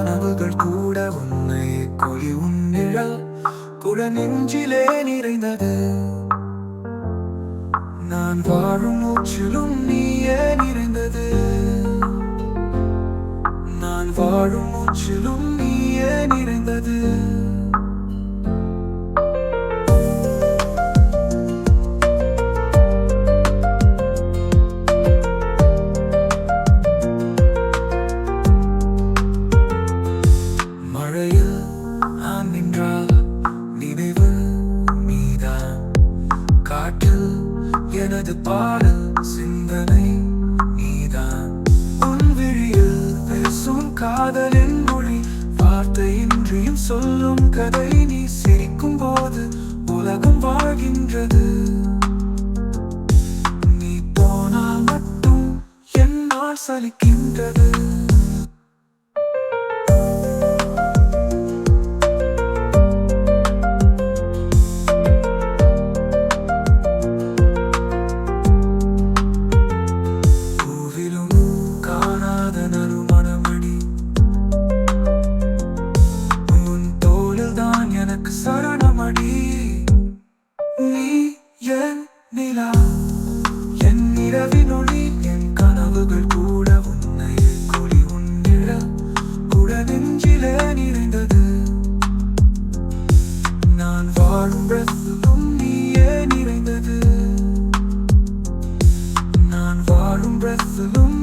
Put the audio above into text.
கனவுகள் கூட உன்னை கொடி உன் நிழல் கூட நெஞ்சிலே நிறைந்தது. நான் வாழும் மூச்சிலும் நீயே நிறைந்தது. நான் வாழும் மூச்சிலும் நீயே நிறைந்தது. மழையில் நான் நின்றால் நினைவு நீதான். காற்றில் எனது பாடல் சிந்தனை நீதான். உன் விழியில் பேசும் காதலின் மொழி வார்த்தையின்றியும் சொல்லும் கதை. நீ சிரிக்கும் போது உலகம் வாழ்கின்றது. நீ போனால் மட்டும் என்னால் சலிக்கின்றது. எனக்கு சரணமடி. நீ என் நிலா, என் இரவினொளி, என் கனவுகள் கூட உன்னை கொடி உன் நிழல் கூட நெஞ்சிலே நிறைந்தது. நான் வாழும் பிரத்திலும் நீயே நிறைந்தது. நான் வாழும் பிரத்திலும்